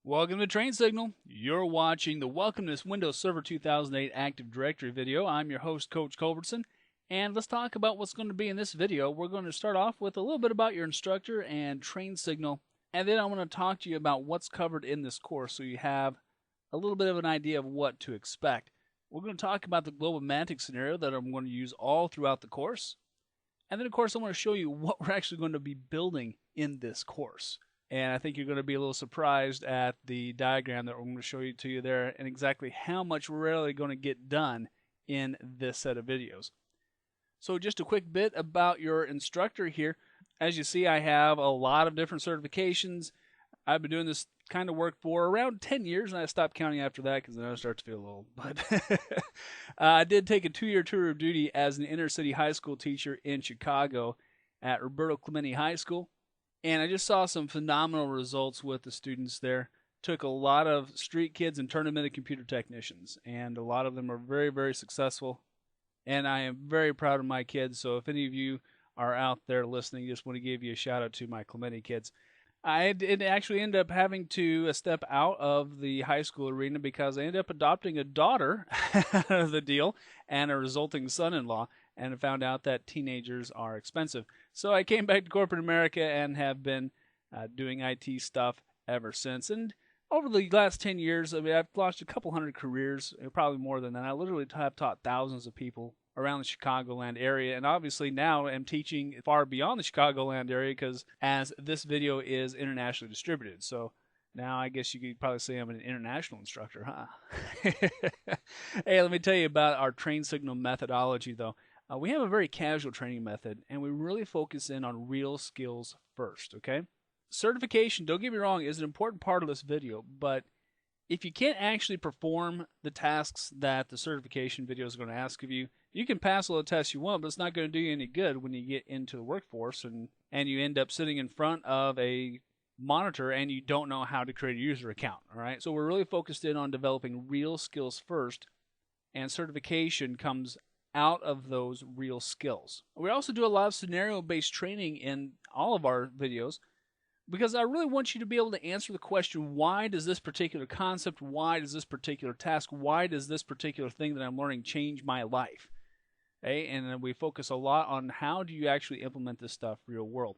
Welcome to Train Signal. You're watching the Welcome to Windows Server 2008 Active Directory video. I'm your host, Coach Culbertson, and let's talk about what's going to be in this video. We're going to start off with a little bit about your instructor and Train Signal, and then I want to talk to you about what's covered in this course so you have a little bit of an idea of what to expect. We're going to talk about the global mantic scenario that I'm going to use all throughout the course, and then of course I want to show you what we're actually going to be building in this course. And I think you're going to be a little surprised at the diagram that we're going to show to you there and exactly how much we're really going to get done in this set of videos. So just a quick bit about your instructor here. As you see, I have a lot of different certifications. I've been doing this kind of work for around 10 years, and I stopped counting after that because then I start to feel old. But I did take a 2-year tour of duty as an inner city high school teacher in Chicago at Roberto Clemente High School. And I just saw some phenomenal results with the students there. Took a lot of street kids and turned them into computer technicians. And a lot of them are very, very successful. And I am very proud of my kids. So if any of you are out there listening, just want to give you a shout out to my Clemente kids. I did actually end up having to step out of the high school arena because I ended up adopting a daughter out of the deal and a resulting son-in-law, and found out that teenagers are expensive. So I came back to corporate America and have been doing IT stuff ever since. And over the last 10 years, I mean, I've launched a couple hundred careers, probably more than that. I literally have taught thousands of people around the Chicagoland area, and obviously now I'm teaching far beyond the Chicagoland area because as this video is internationally distributed. So now I guess you could probably say I'm an international instructor, huh? Hey, let me tell you about our Train Signal methodology, though. We have a very casual training method, and we really focus in on real skills first, okay? Certification, don't get me wrong, is an important part of this video, but if you can't actually perform the tasks that the certification video is going to ask of you, you can pass all the tests you want, but it's not going to do you any good when you get into the workforce and you end up sitting in front of a monitor and you don't know how to create a user account, all right? So we're really focused in on developing real skills first, and certification comes out of those real skills. We also do a lot of scenario-based training in all of our videos because I really want you to be able to answer the question, why does this particular concept, why does this particular task, why does this particular thing that I'm learning change my life? Okay? And then we focus a lot on how do you actually implement this stuff real world.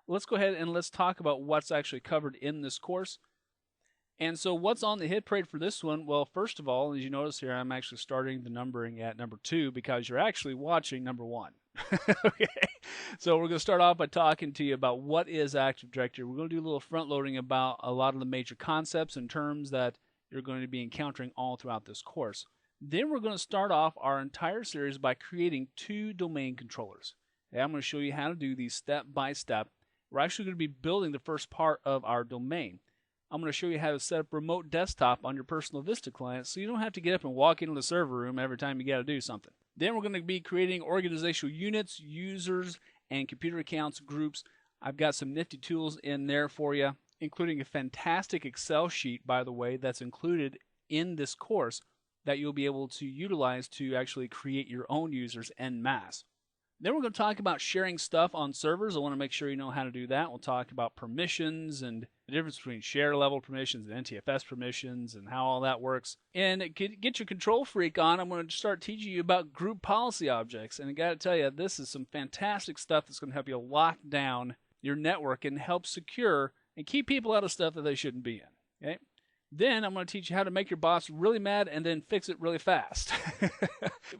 Let's go ahead and let's talk about what's actually covered in this course. And so what's on the hit parade for this one? Well, first of all, as you notice here, I'm actually starting the numbering at number 2 because you're actually watching number 1. Okay, so we're going to start off by talking to you about what is Active Directory. We're going to do a little front loading about a lot of the major concepts and terms that you're going to be encountering all throughout this course. Then we're going to start off our entire series by creating 2 domain controllers. Okay, I'm going to show you how to do these step by step. We're actually going to be building the first part of our domain. I'm going to show you how to set up remote desktop on your personal Vista client so you don't have to get up and walk into the server room every time you got to do something. Then we're going to be creating organizational units, users, and computer accounts groups. I've got some nifty tools in there for you, including a fantastic Excel sheet, by the way, that's included in this course that you'll be able to utilize to actually create your own users en masse. Then we're going to talk about sharing stuff on servers. I want to make sure you know how to do that. We'll talk about permissions and the difference between share level permissions and NTFS permissions and how all that works. And get your control freak on. I'm going to start teaching you about group policy objects. And I got to tell you, this is some fantastic stuff that's going to help you lock down your network and help secure and keep people out of stuff that they shouldn't be in. Okay? Then I'm going to teach you how to make your boss really mad and then fix it really fast.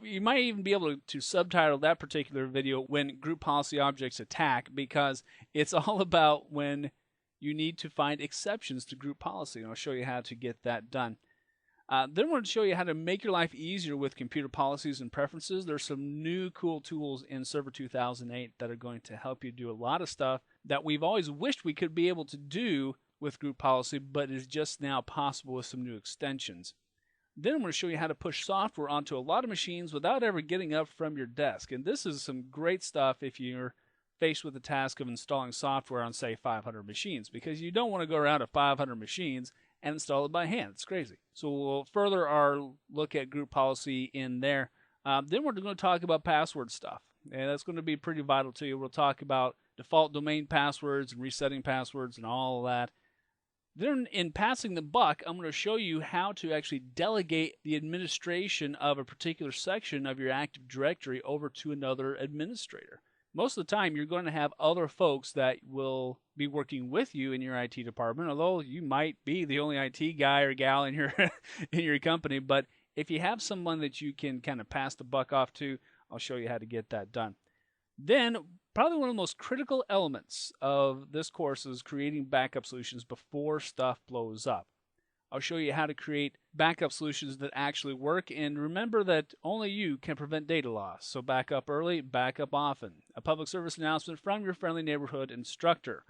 You might even be able to subtitle that particular video when group policy objects attack, because it's all about when you need to find exceptions to group policy, and I'll show you how to get that done. Then I'm going to show you how to make your life easier with computer policies and preferences. There's some new cool tools in Server 2008 that are going to help you do a lot of stuff that we've always wished we could be able to do with group policy, but is just now possible with some new extensions. Then I'm going to show you how to push software onto a lot of machines without ever getting up from your desk. And this is some great stuff if you're faced with the task of installing software on, say, 500 machines, because you don't want to go around to 500 machines and install it by hand. It's crazy. So we'll further our look at group policy in there. Then we're going to talk about password stuff, and that's going to be pretty vital to you. We'll talk about default domain passwords and resetting passwords and all of that. Then in passing the buck, I'm going to show you how to actually delegate the administration of a particular section of your Active Directory over to another administrator. Most of the time, you're going to have other folks that will be working with you in your IT department, although you might be the only IT guy or gal in your in your company. But if you have someone that you can kind of pass the buck off to, I'll show you how to get that done. Then, probably one of the most critical elements of this course is creating backup solutions before stuff blows up. I'll show you how to create backup solutions that actually work, and remember that only you can prevent data loss. So back up early, back up often. A public service announcement from your friendly neighborhood instructor.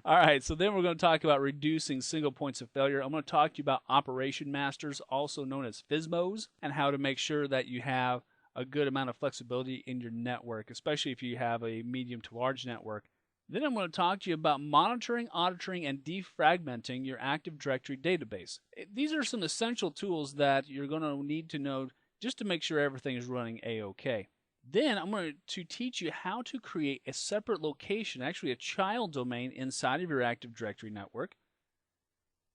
All right, so then we're going to talk about reducing single points of failure. I'm going to talk to you about operation masters, also known as FSMOs, and how to make sure that you have a good amount of flexibility in your network, especially if you have a medium to large network. Then I'm going to talk to you about monitoring, auditing, and defragmenting your Active Directory database. These are some essential tools that you're going to need to know just to make sure everything is running A-OK. Then I'm going to teach you how to create a separate location, actually a child domain inside of your Active Directory network,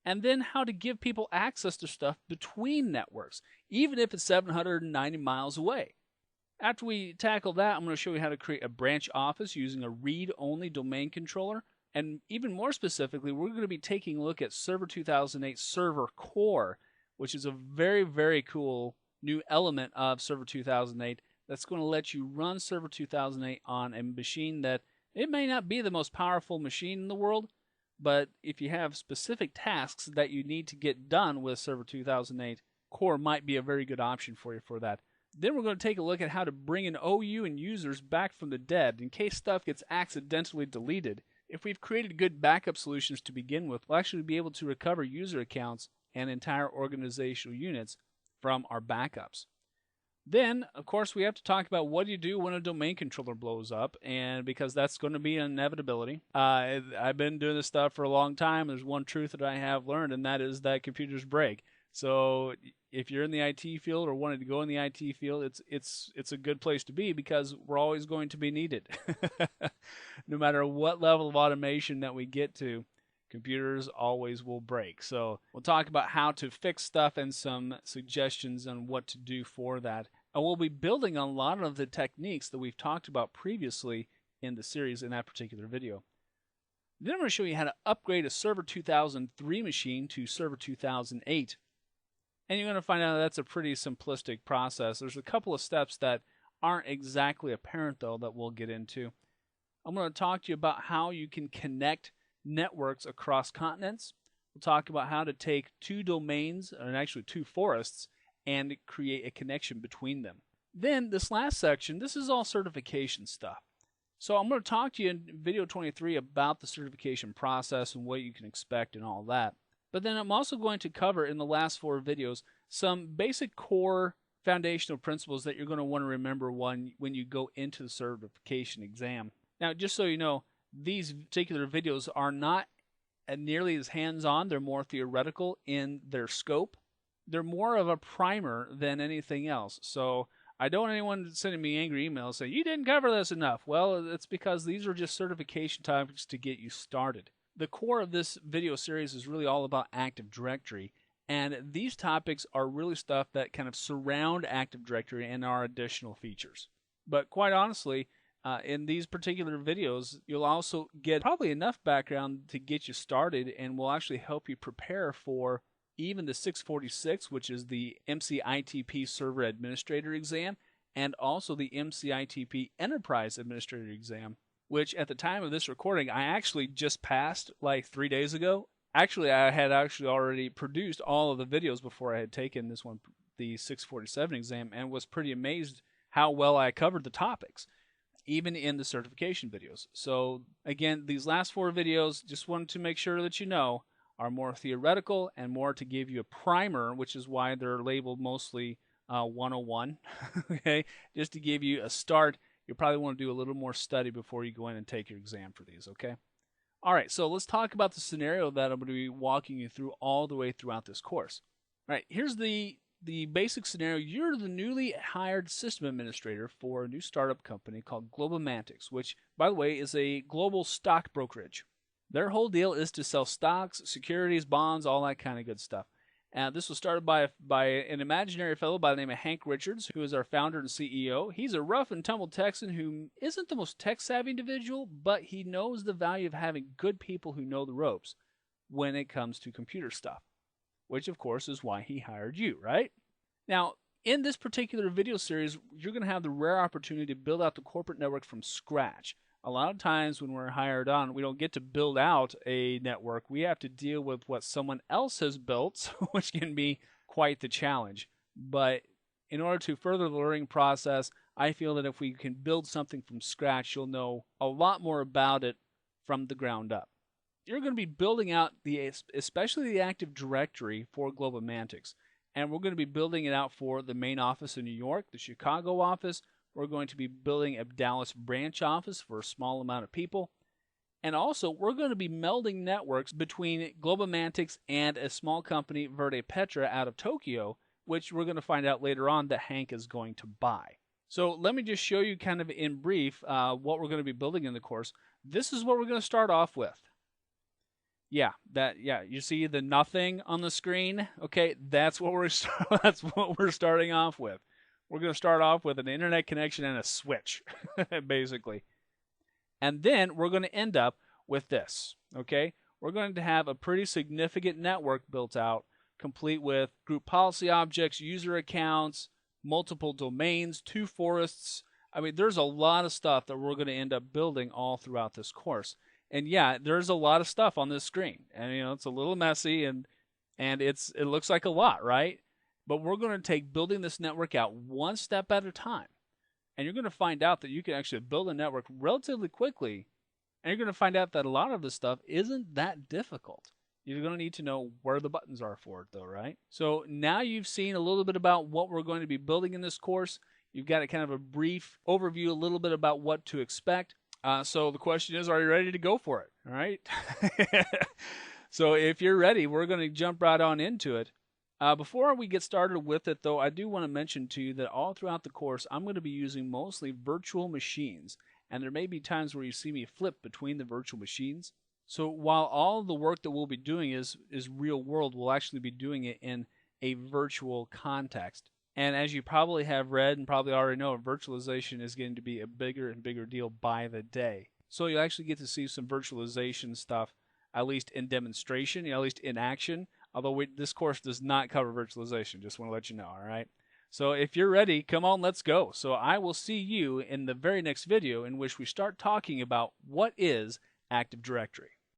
and then how to give people access to stuff between networks, even if it's 790 miles away. After we tackle that, I'm going to show you how to create a branch office using a read-only domain controller. And even more specifically, we're going to be taking a look at Server 2008 Server Core, which is a very, very cool new element of Server 2008 that's going to let you run Server 2008 on a machine that it may not be the most powerful machine in the world, but if you have specific tasks that you need to get done with Server 2008, Core might be a very good option for you for that. Then we're going to take a look at how to bring in OU and users back from the dead in case stuff gets accidentally deleted. If we've created good backup solutions to begin with, we'll actually be able to recover user accounts and entire organizational units from our backups. Then, of course, we have to talk about what do you do when a domain controller blows up, and because that's going to be an inevitability. I've been doing this stuff for a long time. There's one truth that I have learned, and that is that computers break. So if you're in the IT field or wanted to go in the IT field, it's a good place to be because we're always going to be needed. No matter what level of automation that we get to, computers always will break. So we'll talk about how to fix stuff and some suggestions on what to do for that. And we'll be building on a lot of the techniques that we've talked about previously in the series in that particular video. Then I'm going to show you how to upgrade a Server 2003 machine to Server 2008. And you're going to find out that's a pretty simplistic process. There's a couple of steps that aren't exactly apparent, though, that we'll get into. I'm going to talk to you about how you can connect networks across continents. We'll talk about how to take two domains, and actually two forests, and create a connection between them. Then this last section, this is all certification stuff. So I'm going to talk to you in video 23 about the certification process and what you can expect and all that. But then I'm also going to cover in the last 4 videos some basic core foundational principles that you're going to want to remember when you go into the certification exam. Now, just so you know, these particular videos are not nearly as hands-on. They're more theoretical in their scope. They're more of a primer than anything else. So I don't want anyone sending me angry emails saying, you didn't cover this enough. Well, it's because these are just certification topics to get you started. The core of this video series is really all about Active Directory, and these topics are really stuff that kind of surround Active Directory and our additional features. But quite honestly, in these particular videos, you'll also get probably enough background to get you started and will actually help you prepare for even the 646, which is the MCITP Server Administrator exam, and also the MCITP Enterprise Administrator exam, which at the time of this recording, I actually just passed like 3 days ago. Actually, I had already produced all of the videos before I had taken this one, the 647 exam, and was pretty amazed how well I covered the topics, even in the certification videos. So again, these last 4 videos, just wanted to make sure that you know, are more theoretical and more to give you a primer, which is why they're labeled mostly 101, okay? Just to give you a start. You'll probably want to do a little more study before you go in and take your exam for these, okay? All right, so let's talk about the scenario that I'm going to be walking you through all the way throughout this course. All right, here's the basic scenario. You're the newly hired system administrator for a new startup company called Globomantics, which, by the way, is a global stock brokerage. Their whole deal is to sell stocks, securities, bonds, all that kind of good stuff. This was started by an imaginary fellow by the name of Hank Richards, who is our founder and CEO. He's a rough and tumble Texan who isn't the most tech-savvy individual, but he knows the value of having good people who know the ropes when it comes to computer stuff, which of course is why he hired you, right? Now, in this particular video series, you're going to have the rare opportunity to build out the corporate network from scratch. A lot of times when we're hired on, we don't get to build out a network. We have to deal with what someone else has built, which can be quite the challenge. But in order to further the learning process, I feel that if we can build something from scratch, you'll know a lot more about it from the ground up. You're going to be building out especially the Active Directory for Globomantics. And we're going to be building it out for the main office in New York, the Chicago office. We're going to be building a Dallas branch office for a small amount of people. And also, we're going to be melding networks between Globomantics and a small company, Verde Petra, out of Tokyo, which we're going to find out later on that Hank is going to buy. So let me just show you kind of in brief what we're going to be building in the course. This is what we're going to start off with. Yeah, you see the nothing on the screen? Okay, that's what we're starting off with. We're going to start off with an internet connection and a switch, basically. And then we're going to end up with this, okay? We're going to have a pretty significant network built out, complete with group policy objects, user accounts, multiple domains, 2 forests. I mean, there's a lot of stuff that we're going to end up building all throughout this course. And yeah, there's a lot of stuff on this screen. And, you know, it's a little messy and it looks like a lot, right? But we're going to take building this network out one step at a time. And you're going to find out that you can actually build a network relatively quickly. And you're going to find out that a lot of this stuff isn't that difficult. You're going to need to know where the buttons are for it, though, right? So now you've seen a little bit about what we're going to be building in this course. You've got a kind of a brief overview, a little bit about what to expect. So the question is, are you ready to go for it? All right. So if you're ready, we're going to jump right on into it. Before we get started with it, though, I do want to mention to you that all throughout the course, I'm going to be using mostly virtual machines, and there may be times where you see me flip between the virtual machines. So while all the work that we'll be doing is real world, we'll actually be doing it in a virtual context. And as you probably have read and probably already know, virtualization is getting to be a bigger and bigger deal by the day. So you'll actually get to see some virtualization stuff, at least in demonstration, at least in action. Although this course does not cover virtualization, just want to let you know, all right? So if you're ready, come on, let's go. So I will see you in the very next video in which we start talking about what is Active Directory.